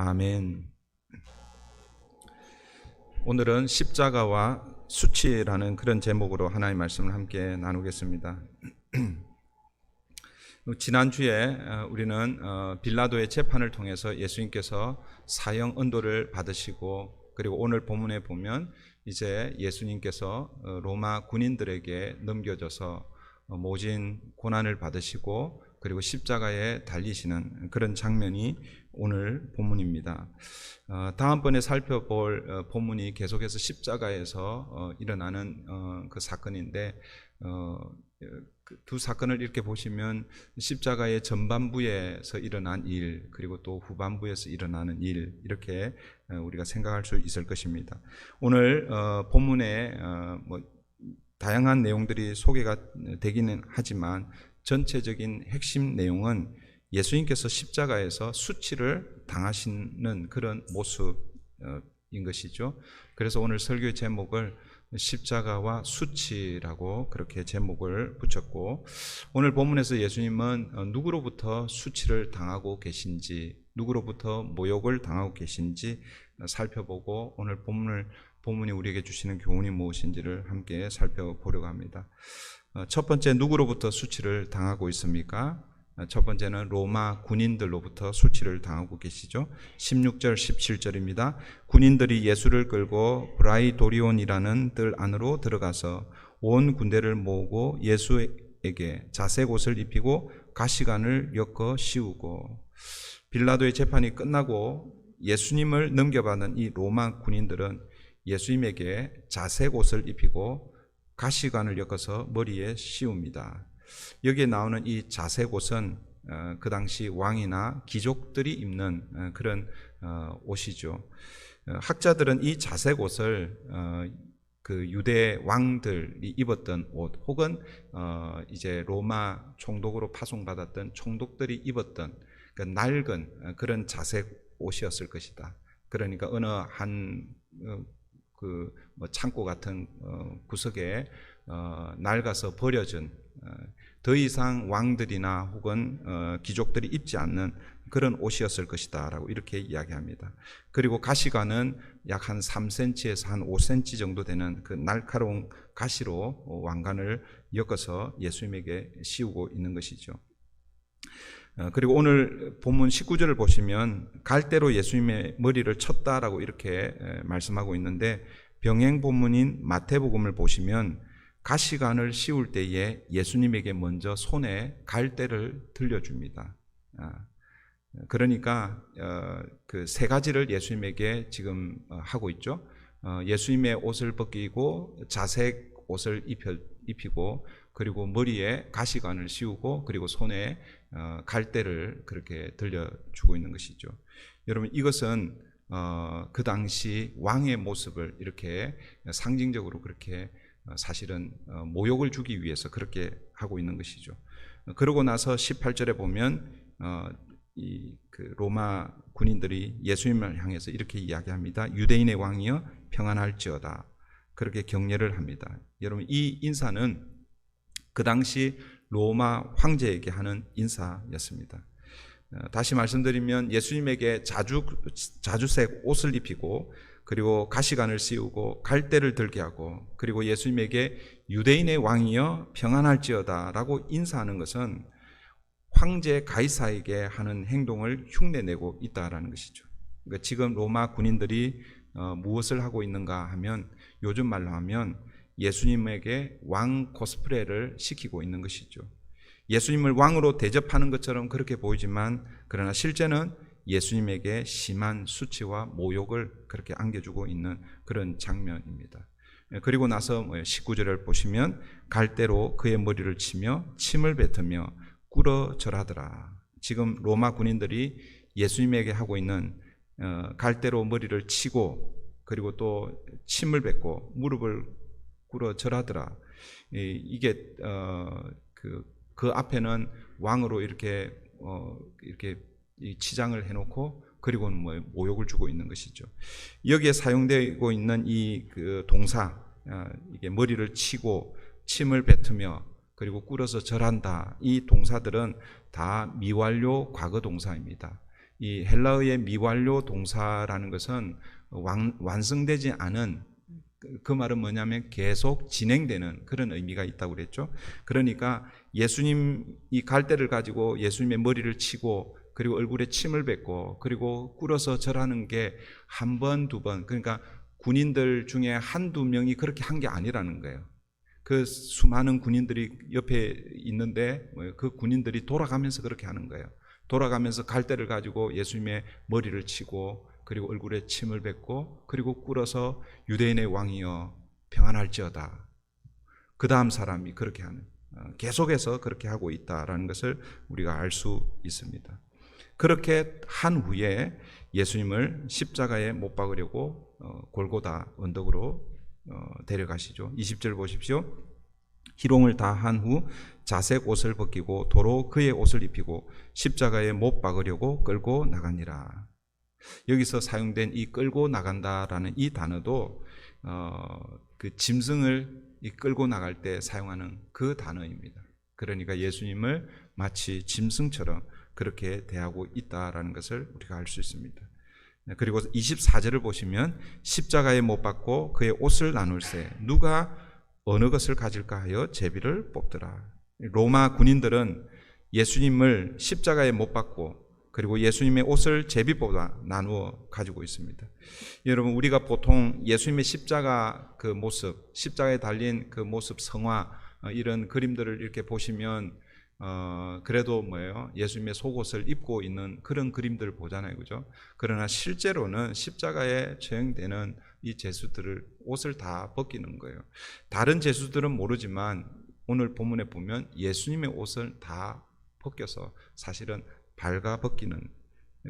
아멘. 오늘은 십자가와 수치라는 그런 제목으로 하나님의 말씀을 함께 나누겠습니다. 지난주에 우리는 빌라도의 재판을 통해서 예수님께서 사형 언도를 받으시고, 그리고 오늘 본문에 보면 이제 예수님께서 로마 군인들에게 넘겨져서 모진 고난을 받으시고, 그리고 십자가에 달리시는 그런 장면이 오늘 본문입니다. 다음번에 살펴볼 본문이 계속해서 십자가에서 일어나는 그 사건인데, 두 사건을 이렇게 보시면 십자가의 전반부에서 일어난 일, 그리고 또 후반부에서 일어나는 일, 이렇게 우리가 생각할 수 있을 것입니다. 오늘 본문에 다양한 내용들이 소개가 되기는 하지만 전체적인 핵심 내용은 예수님께서 십자가에서 수치를 당하시는 그런 모습인 것이죠. 그래서 오늘 설교의 제목을 십자가와 수치라고 그렇게 제목을 붙였고, 오늘 본문에서 예수님은 누구로부터 수치를 당하고 계신지, 누구로부터 모욕을 당하고 계신지 살펴보고, 오늘 본문이 우리에게 주시는 교훈이 무엇인지를 함께 살펴보려고 합니다. 첫 번째, 누구로부터 수치를 당하고 있습니까? 첫 번째는 로마 군인들로부터 수치를 당하고 계시죠. 16절 17절입니다. 군인들이 예수를 끌고 브라이도리온이라는 뜰 안으로 들어가서 온 군대를 모으고 예수에게 자색 옷을 입히고 가시관을 엮어 씌우고, 빌라도의 재판이 끝나고 예수님을 넘겨받은 이 로마 군인들은 예수님에게 자색 옷을 입히고 가시관을 엮어서 머리에 씌웁니다. 여기에 나오는 이 자색 옷은 그 당시 왕이나 귀족들이 입는 그런 옷이죠. 학자들은 이 자색 옷을 그 유대 왕들이 입었던 옷, 혹은 이제 로마 총독으로 파송받았던 총독들이 입었던 그 낡은 그런 자색 옷이었을 것이다. 그러니까 어느 한 창고 같은 구석에 낡아서 버려진, 더 이상 왕들이나 혹은 귀족들이 입지 않는 그런 옷이었을 것이다 라고 이렇게 이야기합니다. 그리고 가시관은 약 한 3cm에서 한 5cm 정도 되는 그 날카로운 가시로 왕관을 엮어서 예수님에게 씌우고 있는 것이죠. 그리고 오늘 본문 19절을 보시면 갈대로 예수님의 머리를 쳤다라고 이렇게 말씀하고 있는데, 병행 본문인 마태복음을 보시면 가시관을 씌울 때에 예수님에게 먼저 손에 갈대를 들려줍니다. 그러니까 그 세 가지를 예수님에게 지금 하고 있죠. 예수님의 옷을 벗기고 자색 옷을 입히고, 그리고 머리에 가시관을 씌우고, 그리고 손에 갈대를 그렇게 들려주고 있는 것이죠. 여러분, 이것은 그 당시 왕의 모습을 이렇게 상징적으로 그렇게 사실은 모욕을 주기 위해서 그렇게 하고 있는 것이죠. 그러고 나서 18절에 보면 그 로마 군인들이 예수님을 향해서 이렇게 이야기합니다. 유대인의 왕이여 평안할지어다. 그렇게 격려를 합니다. 여러분, 이 인사는 그 당시 로마 황제에게 하는 인사였습니다. 다시 말씀드리면 예수님에게 자주색 옷을 입히고, 그리고 가시관을 씌우고 갈대를 들게 하고, 그리고 예수님에게 유대인의 왕이여 평안할지어다 라고 인사하는 것은 황제 가이사에게 하는 행동을 흉내내고 있다라는 것이죠. 그러니까 지금 로마 군인들이 무엇을 하고 있는가 하면, 요즘 말로 하면 예수님에게 왕 코스프레를 시키고 있는 것이죠. 예수님을 왕으로 대접하는 것처럼 그렇게 보이지만, 그러나 실제는 예수님에게 심한 수치와 모욕을 그렇게 안겨주고 있는 그런 장면입니다. 그리고 나서 19절을 보시면 갈대로 그의 머리를 치며 침을 뱉으며 꿇어 절하더라. 지금 로마 군인들이 예수님에게 하고 있는 갈대로 머리를 치고, 그리고 또 침을 뱉고 무릎을 꿇어 절하더라. 이게 그 앞에는 왕으로 이렇게 치장을 해놓고, 그리고는 모욕을 주고 있는 것이죠. 여기에 사용되고 있는 이 그 동사, 이게 머리를 치고 침을 뱉으며 그리고 꿇어서 절한다, 이 동사들은 다 미완료 과거 동사입니다. 이 헬라어의 미완료 동사라는 것은 완성되지 않은, 그 말은 뭐냐면 계속 진행되는 그런 의미가 있다고 그랬죠. 그러니까 예수님이 갈대를 가지고 예수님의 머리를 치고 그리고 얼굴에 침을 뱉고 그리고 꿇어서 절하는 게 한 번, 두 번, 그러니까 군인들 중에 한두 명이 그렇게 한 게 아니라는 거예요. 그 수많은 군인들이 옆에 있는데 그 군인들이 돌아가면서 그렇게 하는 거예요. 돌아가면서 갈대를 가지고 예수님의 머리를 치고 그리고 얼굴에 침을 뱉고 그리고 꿇어서 유대인의 왕이여 평안할지어다. 그 다음 사람이 그렇게 하는, 계속해서 그렇게 하고 있다라는 것을 우리가 알 수 있습니다. 그렇게 한 후에 예수님을 십자가에 못 박으려고 골고다 언덕으로 데려가시죠. 20절 보십시오. 희롱을 다 한 후 자색 옷을 벗기고 도로 그의 옷을 입히고 십자가에 못 박으려고 끌고 나가니라. 여기서 사용된 이 끌고 나간다라는 이 단어도 그 짐승을 끌고 나갈 때 사용하는 그 단어입니다. 그러니까 예수님을 마치 짐승처럼 그렇게 대하고 있다라는 것을 우리가 알 수 있습니다. 그리고 24절을 보시면 십자가에 못 박고 그의 옷을 나눌세 누가 어느 것을 가질까 하여 제비를 뽑더라. 로마 군인들은 예수님을 십자가에 못 박고 그리고 예수님의 옷을 제비 뽑아 나누어 가지고 있습니다. 여러분, 우리가 보통 예수님의 십자가 그 모습, 십자가에 달린 그 모습, 성화, 이런 그림들을 이렇게 보시면 그래도 뭐예요? 예수님의 속옷을 입고 있는 그런 그림들을 보잖아요, 그죠? 그러나 실제로는 십자가에 처형되는 이 제수들을 옷을 다 벗기는 거예요. 다른 제수들은 모르지만 오늘 본문에 보면 예수님의 옷을 다 벗겨서 사실은 발가 벗기는,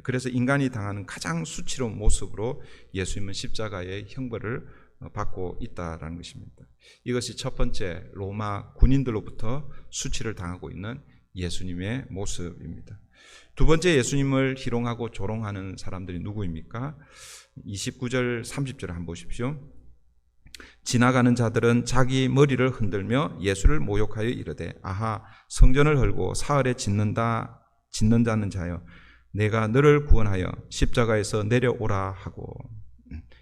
그래서 인간이 당하는 가장 수치로운 모습으로 예수님은 십자가의 형벌을 받고 있다라는 것입니다. 이것이 첫 번째 로마 군인들로부터 수치를 당하고 있는 예수님의 모습입니다. 두 번째 예수님을 희롱하고 조롱하는 사람들이 누구입니까? 29절 30절 한번 보십시오. 지나가는 자들은 자기 머리를 흔들며 예수를 모욕하여 이르되 아하 성전을 헐고 사흘에 짓는 자는 자여 내가 너를 구원하여 십자가에서 내려오라 하고,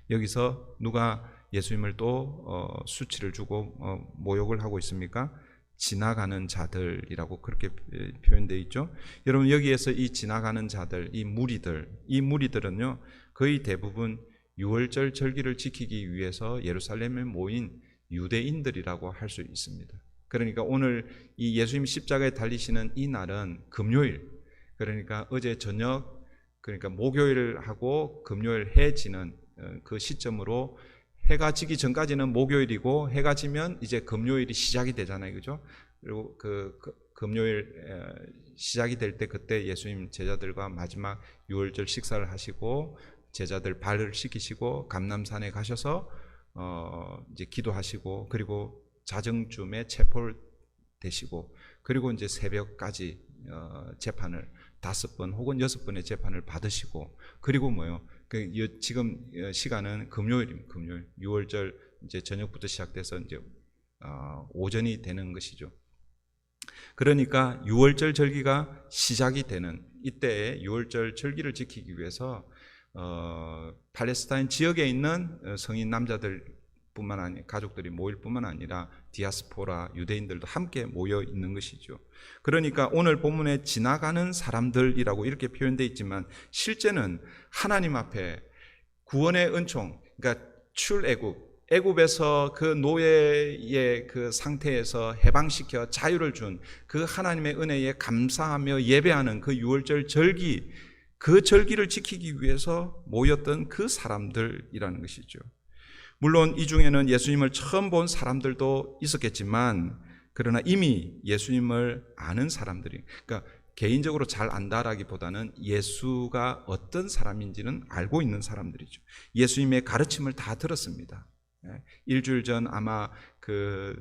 여기서 누가 예수님을 또 수치를 주고 모욕을 하고 있습니까? 지나가는 자들이라고 그렇게 표현되어 있죠. 여러분, 여기에서 이 지나가는 자들, 이 무리들은요 거의 대부분 유월절 절기를 지키기 위해서 예루살렘에 모인 유대인들이라고 할 수 있습니다. 그러니까 오늘 이 예수님 십자가에 달리시는 이 날은 금요일, 그러니까 어제 저녁, 그러니까 목요일을 하고 금요일 해 지는 그 시점으로 해가 지기 전까지는 목요일이고 해가 지면 이제 금요일이 시작이 되잖아요, 그죠? 그리고 그 금요일 시작이 될 때 그때 예수님 제자들과 마지막 유월절 식사를 하시고 제자들 발을 씻기시고 감람산에 가셔서 이제 기도하시고 그리고 자정쯤에 체포를 되시고 그리고 이제 새벽까지 재판을 5번 혹은 6번의 재판을 받으시고 그리고 뭐요? 지금 시간은 금요일입니다. 금요일 6월절 이제 저녁부터 시작돼서 이제 오전이 되는 것이죠. 그러니까 6월절 절기가 시작이 되는 이때에 6월절 절기를 지키기 위해서 팔레스타인 지역에 있는 성인 남자들뿐만 아니라 가족들이 모일 뿐만 아니라 디아스포라 유대인들도 함께 모여 있는 것이죠. 그러니까 오늘 본문에 지나가는 사람들이라고 이렇게 표현되어 있지만 실제는 하나님 앞에 구원의 은총, 그러니까 애굽에서 그 노예의 그 상태에서 해방시켜 자유를 준 그 하나님의 은혜에 감사하며 예배하는 그 유월절 절기, 그 절기를 지키기 위해서 모였던 그 사람들이라는 것이죠. 물론 이 중에는 예수님을 처음 본 사람들도 있었겠지만 그러나 이미 예수님을 아는 사람들이, 그러니까 개인적으로 잘 안다라기보다는 예수가 어떤 사람인지는 알고 있는 사람들이죠. 예수님의 가르침을 다 들었습니다. 일주일 전 아마 그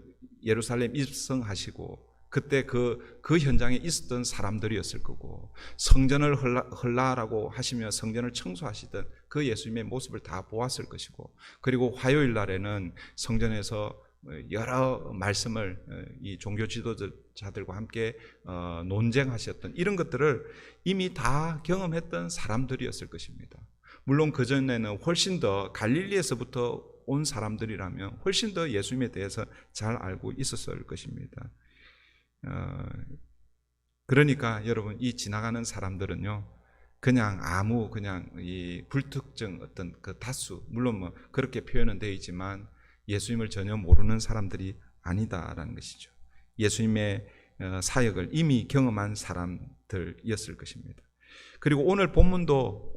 예루살렘 입성하시고 그때 그 현장에 있었던 사람들이었을 거고 성전을 헐라라고 하시며 성전을 청소하시던 그 예수님의 모습을 다 보았을 것이고 그리고 화요일 날에는 성전에서 여러 말씀을 이 종교 지도자들과 함께 논쟁하셨던 이런 것들을 이미 다 경험했던 사람들이었을 것입니다. 물론 그전에는 훨씬 더 갈릴리에서부터 온 사람들이라면 훨씬 더 예수님에 대해서 잘 알고 있었을 것입니다. 그러니까 여러분, 이 지나가는 사람들은요, 그냥 이 불특정 어떤 그 다수, 물론 뭐 그렇게 표현은 되어 있지만 예수님을 전혀 모르는 사람들이 아니다라는 것이죠. 예수님의 사역을 이미 경험한 사람들이었을 것입니다. 그리고 오늘 본문도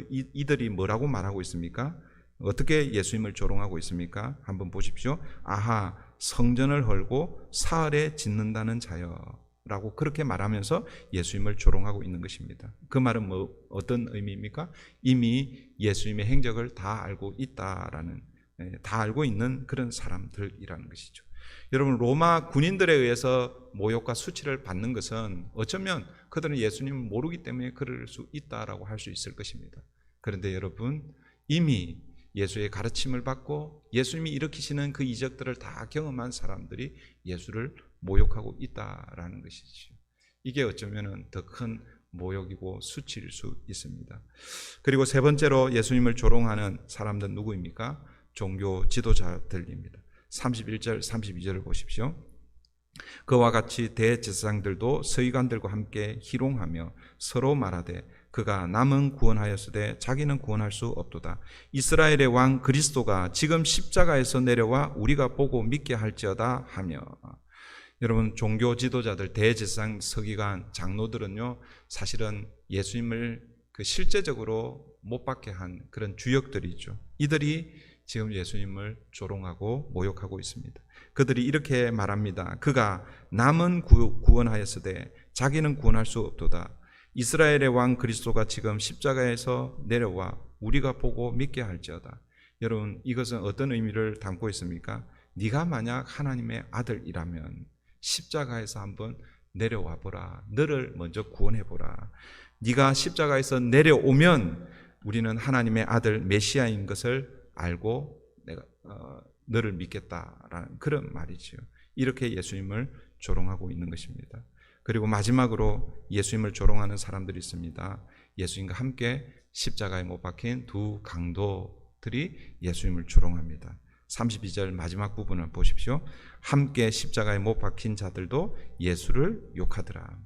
이들이 뭐라고 말하고 있습니까? 어떻게 예수님을 조롱하고 있습니까? 한번 보십시오. 아하, 성전을 헐고 사흘에 짓는다는 자여 라고 그렇게 말하면서 예수님을 조롱하고 있는 것입니다. 그 말은 어떤 의미입니까? 이미 예수님의 행적을 다 알고 있다라는, 다 알고 있는 그런 사람들이라는 것이죠. 여러분, 로마 군인들에 의해서 모욕과 수치를 받는 것은 어쩌면 그들은 예수님을 모르기 때문에 그럴 수 있다라고 할 수 있을 것입니다. 그런데 여러분, 이미 예수의 가르침을 받고 예수님이 일으키시는 그 이적들을 다 경험한 사람들이 예수를 모욕하고 있다라는 것이죠. 이게 어쩌면 더 큰 모욕이고 수치일 수 있습니다. 그리고 세 번째로 예수님을 조롱하는 사람들은 누구입니까? 종교 지도자들입니다. 31절, 32절을 보십시오. 그와 같이 대제사장들도 서기관들과 함께 희롱하며 서로 말하되 그가 남은 구원하였으되 자기는 구원할 수 없도다. 이스라엘의 왕 그리스도가 지금 십자가에서 내려와 우리가 보고 믿게 할지어다 하며. 여러분, 종교 지도자들, 대제사장, 서기관, 장로들은요, 사실은 예수님을 실제적으로 못 받게 한 그런 주역들이죠. 이들이 지금 예수님을 조롱하고 모욕하고 있습니다. 그들이 이렇게 말합니다. 그가 남은 구원하였으되 자기는 구원할 수 없도다. 이스라엘의 왕 그리스도가 지금 십자가에서 내려와 우리가 보고 믿게 할지어다. 여러분, 이것은 어떤 의미를 담고 있습니까? 네가 만약 하나님의 아들이라면 십자가에서 한번 내려와 보라. 너를 먼저 구원해 보라. 네가 십자가에서 내려오면 우리는 하나님의 아들 메시아인 것을 알고 내가 너를 믿겠다라는 그런 말이죠. 이렇게 예수님을 조롱하고 있는 것입니다. 그리고 마지막으로 예수님을 조롱하는 사람들이 있습니다. 예수님과 함께 십자가에 못 박힌 두 강도들이 예수님을 조롱합니다. 32절 마지막 부분을 보십시오. 함께 십자가에 못 박힌 자들도 예수를 욕하더라.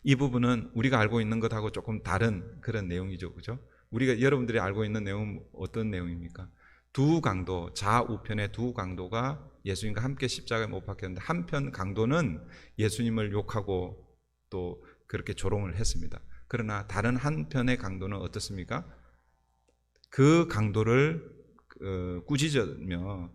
이 부분은 우리가 알고 있는 것하고 조금 다른 그런 내용이죠. 그죠? 여러분들이 알고 있는 내용은 어떤 내용입니까? 두 강도, 좌우편의 두 강도가 예수님과 함께 십자가에 못 박혔는데 한편 강도는 예수님을 욕하고 또 그렇게 조롱을 했습니다. 그러나 다른 한편의 강도는 어떻습니까? 그 강도를 꾸짖으며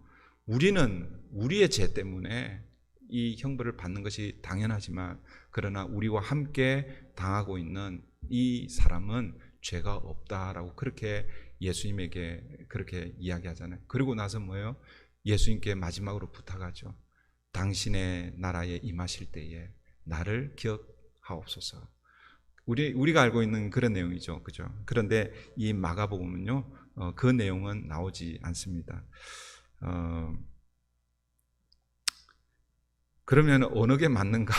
우리는 우리의 죄 때문에 이 형벌을 받는 것이 당연하지만 그러나 우리와 함께 당하고 있는 이 사람은 죄가 없다라고 그렇게 예수님에게 그렇게 이야기하잖아요. 그리고 나서 뭐예요? 예수님께 마지막으로 부탁하죠. 당신의 나라에 임하실 때에 나를 기억하옵소서. 우리가 알고 있는 그런 내용이죠. 그죠? 그런데 이 마가복음은요, 그 내용은 나오지 않습니다. 그러면 어느 게 맞는가?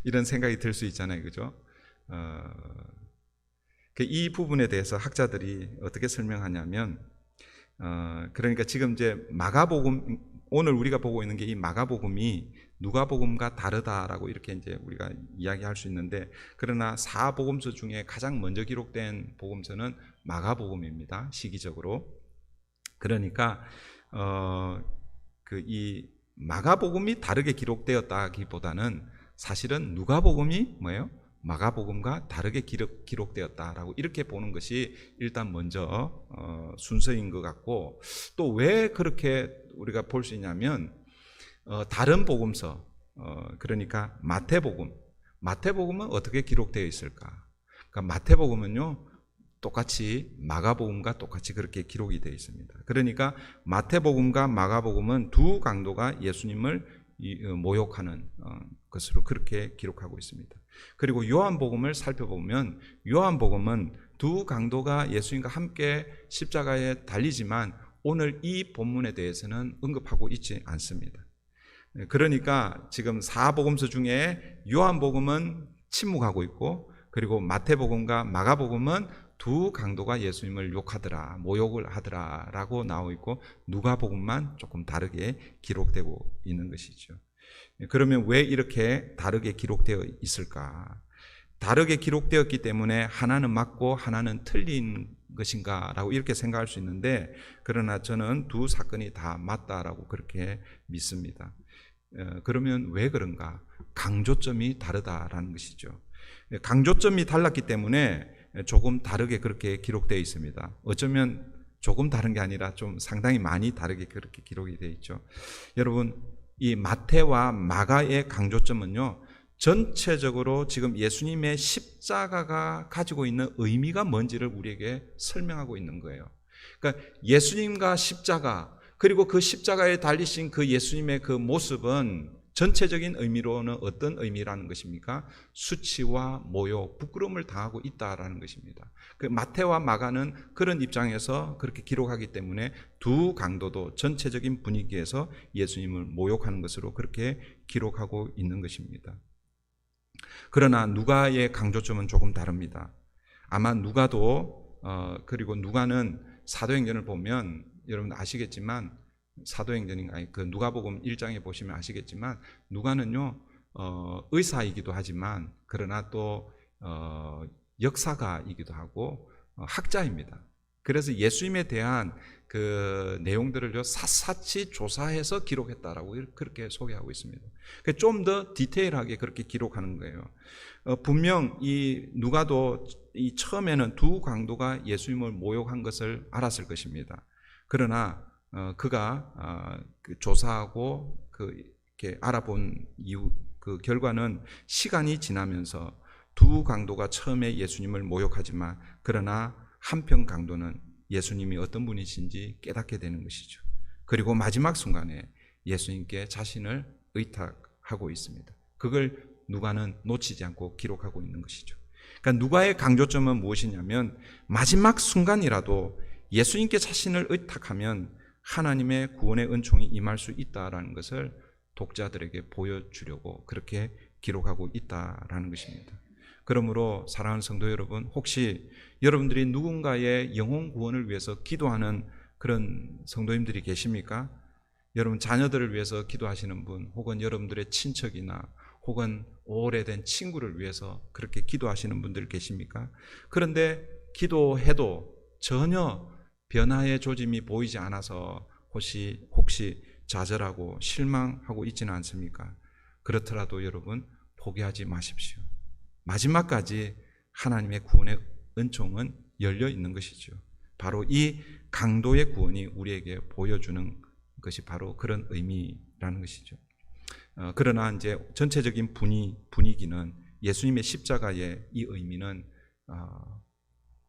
이런 생각이 들 수 있잖아요. 그죠? 이 부분에 대해서 학자들이 어떻게 설명하냐면, 그러니까 지금 이제 마가복음, 오늘 우리가 보고 있는 게 이 마가복음이 누가복음과 다르다라고 이렇게 이제 우리가 이야기할 수 있는데, 그러나 4복음서 중에 가장 먼저 기록된 복음서는 마가복음입니다. 시기적으로. 그러니까 이 마가복음이 다르게 기록되었다기보다는 사실은 누가복음이 뭐예요? 마가복음과 다르게 기록되었다라고 이렇게 보는 것이 일단 먼저 순서인 것 같고, 또 왜 그렇게 우리가 볼 수 있냐면 다른 복음서, 그러니까 마태복음은 어떻게 기록되어 있을까? 그러니까 마태복음은요 똑같이 마가복음과 똑같이 그렇게 기록이 되어 있습니다. 그러니까 마태복음과 마가복음은 두 강도가 예수님을 모욕하는 것으로 그렇게 기록하고 있습니다. 그리고 요한복음을 살펴보면 요한복음은 두 강도가 예수님과 함께 십자가에 달리지만 오늘 이 본문에 대해서는 언급하고 있지 않습니다. 그러니까 지금 사복음서 중에 요한복음은 침묵하고 있고, 그리고 마태복음과 마가복음은 두 강도가 예수님을 욕하더라, 모욕을 하더라 라고 나오고 있고, 누가복음만 조금 다르게 기록되고 있는 것이죠. 그러면 왜 이렇게 다르게 기록되어 있을까? 다르게 기록되었기 때문에 하나는 맞고 하나는 틀린 것인가 라고 이렇게 생각할 수 있는데, 그러나 저는 두 사건이 다 맞다라고 그렇게 믿습니다. 그러면 왜 그런가? 강조점이 다르다라는 것이죠. 강조점이 달랐기 때문에 조금 다르게 그렇게 기록되어 있습니다. 어쩌면 조금 다른 게 아니라 좀 상당히 많이 다르게 그렇게 기록이 되어 있죠. 여러분, 이 마태와 마가의 강조점은요, 전체적으로 지금 예수님의 십자가가 가지고 있는 의미가 뭔지를 우리에게 설명하고 있는 거예요. 그러니까 예수님과 십자가, 그리고 그 십자가에 달리신 그 예수님의 그 모습은 전체적인 의미로는 어떤 의미라는 것입니까? 수치와 모욕, 부끄러움을 당하고 있다라는 것입니다. 그 마태와 마가는 그런 입장에서 그렇게 기록하기 때문에 두 강도도 전체적인 분위기에서 예수님을 모욕하는 것으로 그렇게 기록하고 있는 것입니다. 그러나 누가의 강조점은 조금 다릅니다. 아마 누가도 그리고 누가는 사도행전을 보면 여러분 아시겠지만, 사도행전인가 그 누가복음 1장에 보시면 아시겠지만, 누가는요 의사이기도 하지만 그러나 또 역사가이기도 하고 학자입니다. 그래서 예수님에 대한 그 내용들을 샅샅이 조사해서 기록했다라고 그렇게 소개하고 있습니다. 좀 더 디테일하게 그렇게 기록하는 거예요. 분명 이 누가도 이 처음에는 두 강도가 예수님을 모욕한 것을 알았을 것입니다. 그러나 그가 조사하고 이렇게 알아본 이후 그 결과는 시간이 지나면서 두 강도가 처음에 예수님을 모욕하지만, 그러나 한편 강도는 예수님이 어떤 분이신지 깨닫게 되는 것이죠. 그리고 마지막 순간에 예수님께 자신을 의탁하고 있습니다. 그걸 누가는 놓치지 않고 기록하고 있는 것이죠. 그러니까 누가의 강조점은 무엇이냐면, 마지막 순간이라도 예수님께 자신을 의탁하면 하나님의 구원의 은총이 임할 수 있다라는 것을 독자들에게 보여주려고 그렇게 기록하고 있다라는 것입니다. 그러므로 사랑하는 성도 여러분, 혹시 여러분들이 누군가의 영혼 구원을 위해서 기도하는 그런 성도님들이 계십니까? 여러분 자녀들을 위해서 기도하시는 분, 혹은 여러분들의 친척이나 혹은 오래된 친구를 위해서 그렇게 기도하시는 분들 계십니까? 그런데 기도해도 전혀 변화의 조짐이 보이지 않아서 혹시 좌절하고 실망하고 있지는 않습니까? 그렇더라도 여러분 포기하지 마십시오. 마지막까지 하나님의 구원의 은총은 열려 있는 것이죠. 바로 이 강도의 구원이 우리에게 보여주는 것이 바로 그런 의미라는 것이죠. 그러나 이제 전체적인 분위기는 예수님의 십자가의 이 의미는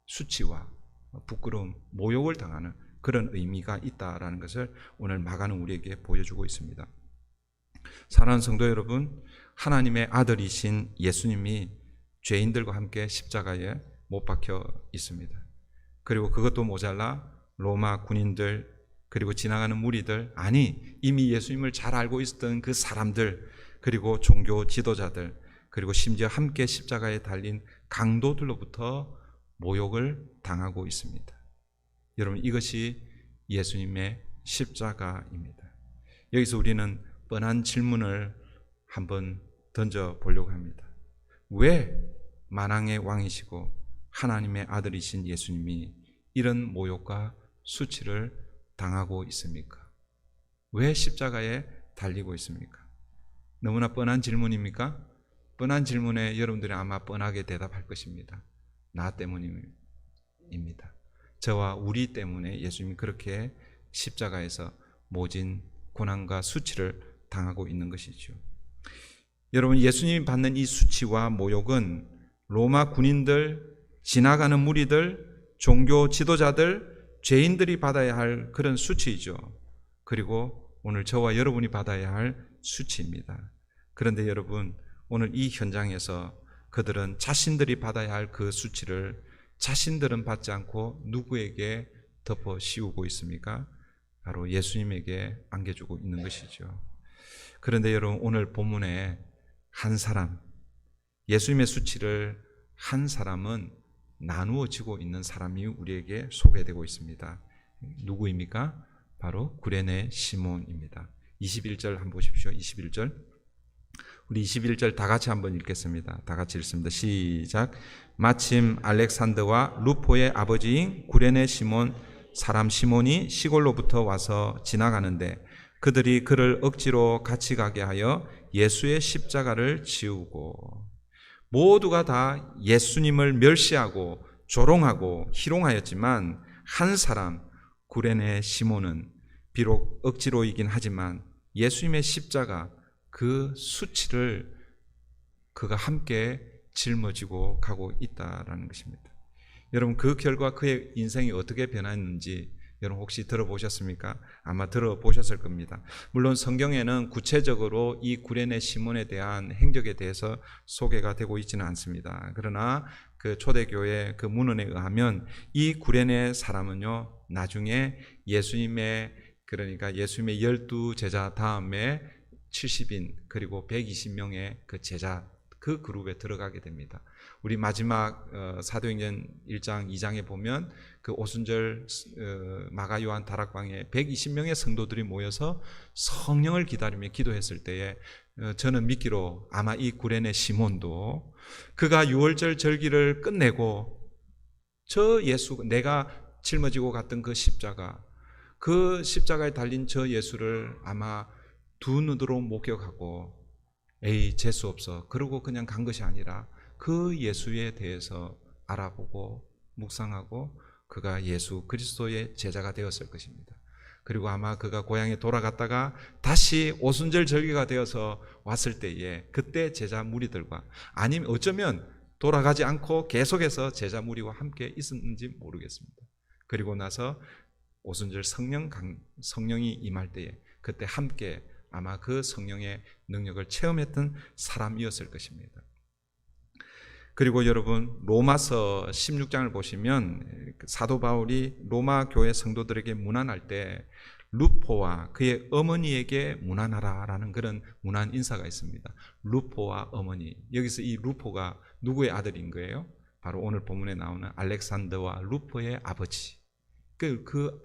수치와 부끄러움, 모욕을 당하는 그런 의미가 있다라는 것을 오늘 마가는 우리에게 보여주고 있습니다. 사랑하는 성도 여러분, 하나님의 아들이신 예수님이 죄인들과 함께 십자가에 못 박혀 있습니다. 그리고 그것도 모자라 로마 군인들, 그리고 지나가는 무리들, 아니 이미 예수님을 잘 알고 있었던 그 사람들, 그리고 종교 지도자들, 그리고 심지어 함께 십자가에 달린 강도들로부터 모욕을 당하고 있습니다. 여러분, 이것이 예수님의 십자가입니다. 여기서 우리는 뻔한 질문을 한번 던져보려고 합니다. 왜 만왕의 왕이시고 하나님의 아들이신 예수님이 이런 모욕과 수치를 당하고 있습니까? 왜 십자가에 달리고 있습니까? 너무나 뻔한 질문입니까? 뻔한 질문에 여러분들이 아마 뻔하게 대답할 것입니다. 나 때문입니다. 저와 우리 때문에 예수님이 그렇게 십자가에서 모진 고난과 수치를 당하고 있는 것이죠. 여러분, 예수님이 받는 이 수치와 모욕은 로마 군인들, 지나가는 무리들, 종교 지도자들, 죄인들이 받아야 할 그런 수치이죠. 그리고 오늘 저와 여러분이 받아야 할 수치입니다. 그런데 여러분, 오늘 이 현장에서 그들은 자신들이 받아야 할 그 수치를 자신들은 받지 않고 누구에게 덮어 씌우고 있습니까? 바로 예수님에게 안겨주고 있는 것이죠. 그런데 여러분, 오늘 본문에 한 사람, 예수님의 수치를 한 사람은 나누어지고 있는 사람이 우리에게 소개되고 있습니다. 누구입니까? 바로 구레네 시몬입니다. 21절 한번 보십시오. 21절. 우리 21절 다 같이 한번 읽겠습니다. 다 같이 읽습니다. 시작. 마침 알렉산더와 루포의 아버지인 구레네 시몬 사람 시몬이 시골로부터 와서 지나가는데 그들이 그를 억지로 같이 가게 하여 예수의 십자가를 지우고, 모두가 다 예수님을 멸시하고 조롱하고 희롱하였지만 한 사람 구레네 시몬은 비록 억지로이긴 하지만 예수님의 십자가 그 수치를 그가 함께 짊어지고 가고 있다라는 것입니다. 여러분, 그 결과 그의 인생이 어떻게 변했는지 여러분 혹시 들어보셨습니까? 아마 들어보셨을 겁니다. 물론 성경에는 구체적으로 이 구레네 시몬에 대한 행적에 대해서 소개가 되고 있지는 않습니다. 그러나 그 초대교회 그 문헌에 의하면 이 구레네 사람은요, 나중에 예수님의, 그러니까 예수님의 12제자 다음에 70인 그리고 120명의 그 제자 그 그룹에 들어가게 됩니다. 우리 마지막 사도행전 1장 2장에 보면 그 오순절 마가 요한 다락방에 120명의 성도들이 모여서 성령을 기다리며 기도했을 때에 저는 믿기로 아마 이 구레네 시몬도 그가 유월절 절기를 끝내고 저 예수, 내가 짊어지고 갔던 그 십자가, 그 십자가에 달린 저 예수를 아마 두 눈으로 목격하고 에이 재수 없어 그러고 그냥 간 것이 아니라 그 예수에 대해서 알아보고 묵상하고 그가 예수 그리스도의 제자가 되었을 것입니다. 그리고 아마 그가 고향에 돌아갔다가 다시 오순절 절기가 되어서 왔을 때에 그때 제자 무리들과, 아니면 어쩌면 돌아가지 않고 계속해서 제자 무리와 함께 있었는지 모르겠습니다. 그리고 나서 오순절 성령이 임할 때에 그때 함께 아마 그 성령의 능력을 체험했던 사람이었을 것입니다. 그리고 여러분, 로마서 16장을 보시면 사도 바울이 로마 교회 성도들에게 문안할 때 루포와 그의 어머니에게 문안하라라는 그런 문안 인사가 있습니다. 루포와 어머니. 여기서 이 루포가 누구의 아들인 거예요? 바로 오늘 본문에 나오는 알렉산더와 루포의 아버지. 그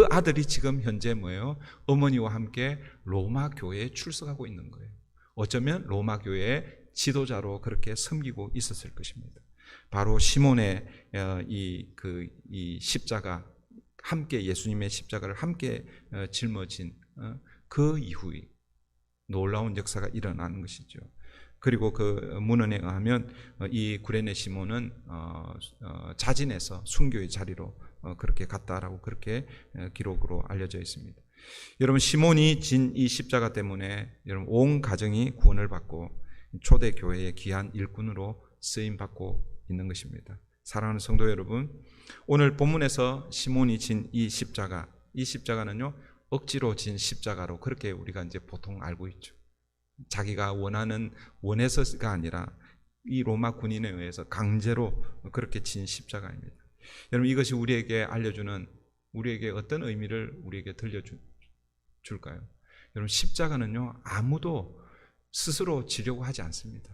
아들이 지금 현재 뭐예요? 어머니와 함께 로마 교회에 출석하고 있는 거예요. 어쩌면 로마 교회의 지도자로 그렇게 섬기고 있었을 것입니다. 바로 시몬의 이 십자가, 함께 예수님의 십자가를 함께 짊어진 그 이후에 놀라운 역사가 일어나는 것이죠. 그리고 그 문헌에 의하면 이 구레네 시몬은 자진해서 순교의 자리로 그렇게 갔다라고 그렇게 기록으로 알려져 있습니다. 여러분, 시몬이 진 이 십자가 때문에 여러분 온 가정이 구원을 받고 초대 교회의 귀한 일꾼으로 쓰임 받고 있는 것입니다. 사랑하는 성도 여러분, 오늘 본문에서 시몬이 진 이 십자가는요 억지로 진 십자가로 그렇게 우리가 이제 보통 알고 있죠. 자기가 원해서가 아니라 이 로마 군인에 의해서 강제로 그렇게 진 십자가입니다. 여러분, 이것이 우리에게 어떤 의미를 우리에게 들려줄까요? 여러분, 십자가는요 아무도 스스로 지려고 하지 않습니다.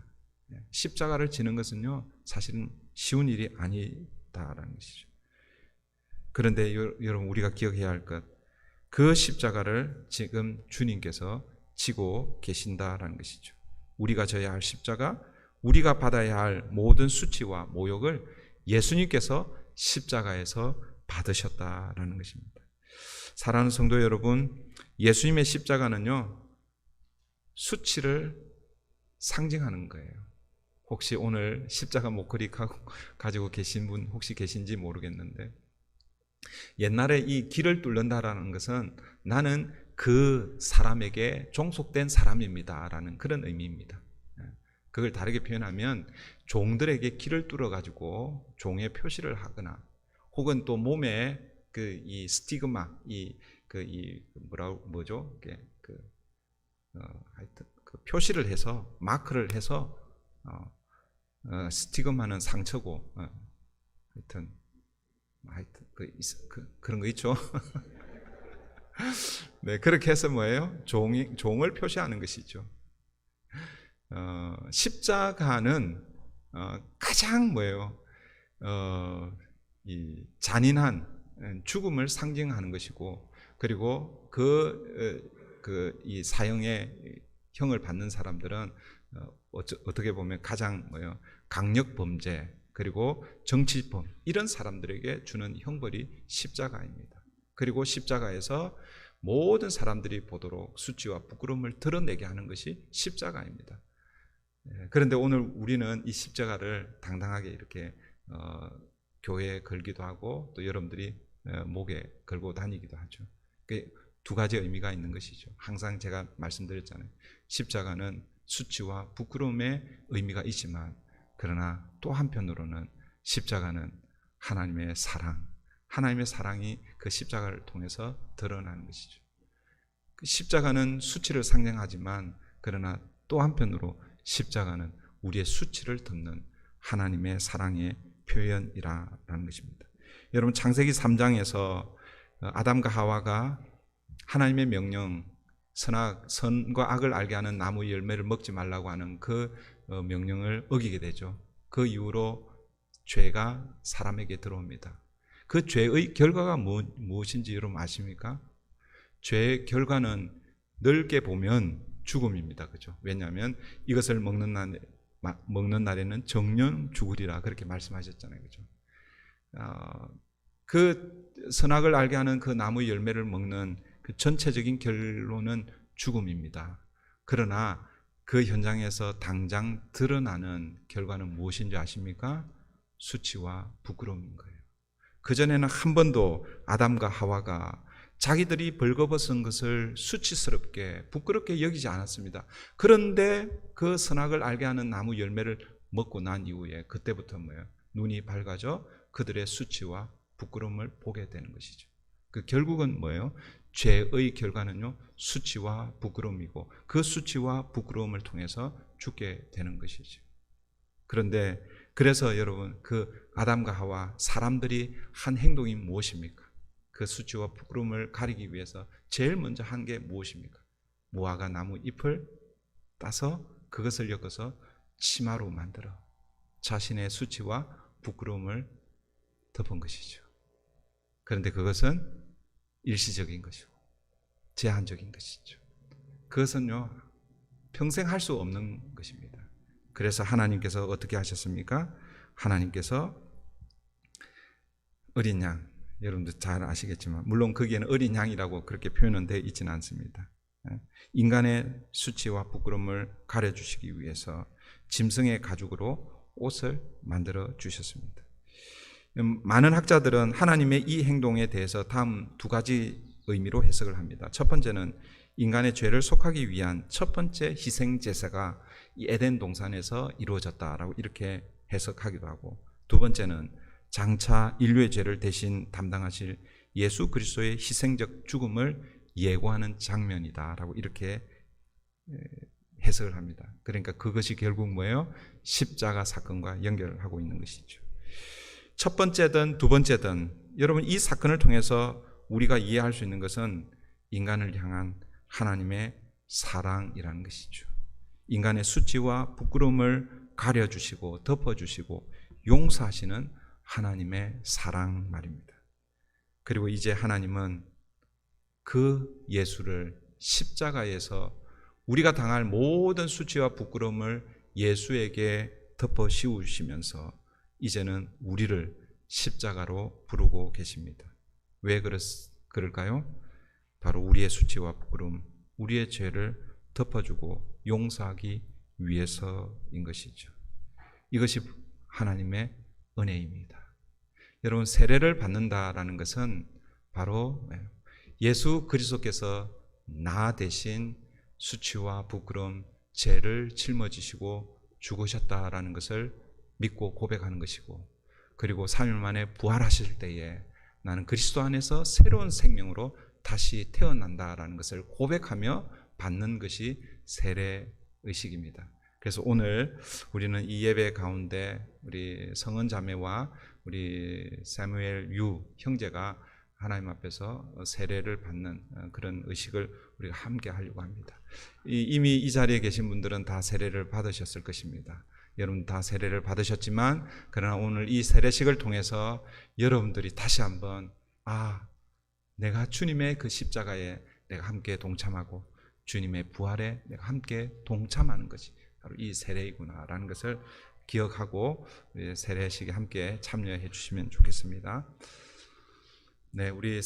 십자가를 지는 것은요 사실은 쉬운 일이 아니다라는 것이죠. 그런데 여러분, 우리가 기억해야 할 것, 그 십자가를 지금 주님께서 지고 계신다라는 것이죠. 우리가 져야 할 십자가, 우리가 받아야 할 모든 수치와 모욕을 예수님께서 십자가에서 받으셨다라는 것입니다. 사랑하는 성도 여러분, 예수님의 십자가는요 수치를 상징하는 거예요. 혹시 오늘 십자가 목걸이 가지고 계신 분 혹시 계신지 모르겠는데, 옛날에 이 길을 뚫는다라는 것은 나는 그 사람에게 종속된 사람입니다 라는 그런 의미입니다. 그걸 다르게 표현하면 종들에게 길을 뚫어가지고 종의 표시를 하거나, 혹은 또 몸에 이 스티그마, 하여튼 그 표시를 해서, 마크를 해서, 스티그마는 상처고, 하여튼 그런 거 있죠. 네, 그렇게 해서 뭐예요? 종을 표시하는 것이죠. 십자가는 가장 뭐예요? 이 잔인한 죽음을 상징하는 것이고, 그리고 이 사형의 형을 받는 사람들은 어떻게 보면 가장 뭐예요? 강력 범죄, 그리고 정치범, 이런 사람들에게 주는 형벌이 십자가입니다. 그리고 십자가에서 모든 사람들이 보도록 수치와 부끄러움을 드러내게 하는 것이 십자가입니다. 그런데 오늘 우리는 이 십자가를 당당하게 이렇게 교회에 걸기도 하고, 또 여러분들이 목에 걸고 다니기도 하죠. 두 가지 의미가 있는 것이죠. 항상 제가 말씀드렸잖아요. 십자가는 수치와 부끄러움의 의미가 있지만, 그러나 또 한편으로는 십자가는 하나님의 사랑, 하나님의 사랑이 그 십자가를 통해서 드러나는 것이죠. 그 십자가는 수치를 상징하지만, 그러나 또 한편으로 십자가는 우리의 수치를 덮는 하나님의 사랑의 표현이라는 것입니다. 여러분, 창세기 3장에서 아담과 하와가 하나님의 명령, 선과 악을 알게 하는 나무 열매를 먹지 말라고 하는 그 명령을 어기게 되죠. 그 이후로 죄가 사람에게 들어옵니다. 그 죄의 결과가 무엇인지 여러분 아십니까? 죄의 결과는 넓게 보면 죽음입니다. 그죠? 왜냐하면 이것을 먹는 날에는 정령 죽으리라, 그렇게 말씀하셨잖아요. 그죠? 그 선악을 알게 하는 그 나무 열매를 먹는 그 전체적인 결론은 죽음입니다. 그러나 그 현장에서 당장 드러나는 결과는 무엇인지 아십니까? 수치와 부끄러움인 거예요. 그전에는 한 번도 아담과 하와가 자기들이 벌거벗은 것을 수치스럽게, 부끄럽게 여기지 않았습니다. 그런데 그 선악을 알게 하는 나무 열매를 먹고 난 이후에 그때부터 뭐예요? 눈이 밝아져 그들의 수치와 부끄러움을 보게 되는 것이죠. 그 결국은 뭐예요? 죄의 결과는요, 수치와 부끄러움이고, 그 수치와 부끄러움을 통해서 죽게 되는 것이죠. 그런데 그래서 여러분, 그 아담과 하와 사람들이 한 행동이 무엇입니까? 그 수치와 부끄러움을 가리기 위해서 제일 먼저 한 게 무엇입니까? 무화과 나무 잎을 따서 그것을 엮어서 치마로 만들어 자신의 수치와 부끄러움을 덮은 것이죠. 그런데 그것은 일시적인 것이고 제한적인 것이죠. 그것은요, 평생 할 수 없는 것입니다. 그래서 하나님께서 어떻게 하셨습니까? 하나님께서 어린 양, 여러분들 잘 아시겠지만, 물론 거기에는 어린 양이라고 그렇게 표현은 되어 있지는 않습니다. 인간의 수치와 부끄러움을 가려주시기 위해서 짐승의 가죽으로 옷을 만들어 주셨습니다. 많은 학자들은 하나님의 이 행동에 대해서 다음 두 가지 의미로 해석을 합니다. 첫 번째는 인간의 죄를 속하기 위한 첫 번째 희생 제사가 이 에덴 동산에서 이루어졌다라고 이렇게 해석하기도 하고, 두 번째는 장차 인류의 죄를 대신 담당하실 예수 그리스도의 희생적 죽음을 예고하는 장면이다라고 이렇게 해석을 합니다. 그러니까 그것이 결국 뭐예요? 십자가 사건과 연결하고 있는 것이죠. 첫 번째든 두 번째든 여러분, 이 사건을 통해서 우리가 이해할 수 있는 것은 인간을 향한 하나님의 사랑이라는 것이죠. 인간의 수치와 부끄러움을 가려주시고 덮어주시고 용서하시는 하나님의 사랑 말입니다. 그리고 이제 하나님은 그 예수를 십자가에서 우리가 당할 모든 수치와 부끄러움을 예수에게 덮어 씌우시면서 이제는 우리를 십자가로 부르고 계십니다. 왜 그럴까요? 바로 우리의 수치와 부끄러움, 우리의 죄를 덮어주고 용서하기 위해서인 것이죠. 이것이 하나님의 은혜입니다. 여러분, 세례를 받는다라는 것은 바로 예수 그리스도께서 나 대신 수치와 부끄러움, 죄를 짊어지시고 죽으셨다라는 것을 믿고 고백하는 것이고, 그리고 3일 만에 부활하실 때에 나는 그리스도 안에서 새로운 생명으로 다시 태어난다라는 것을 고백하며 받는 것이 세례의식입니다. 그래서 오늘 우리는 이 예배 가운데 우리 성은 자매와 우리 사무엘 유 형제가 하나님 앞에서 세례를 받는 그런 의식을 우리가 함께 하려고 합니다. 이미 이 자리에 계신 분들은 다 세례를 받으셨을 것입니다. 여러분 다 세례를 받으셨지만 그러나 오늘 이 세례식을 통해서 여러분들이 다시 한번 내가 주님의 그 십자가에 내가 함께 동참하고 주님의 부활에 내가 함께 동참하는 것이 바로 이 세례이구나라는 것을 기억하고 세례식에 함께 참여해 주시면 좋겠습니다. 네, 우리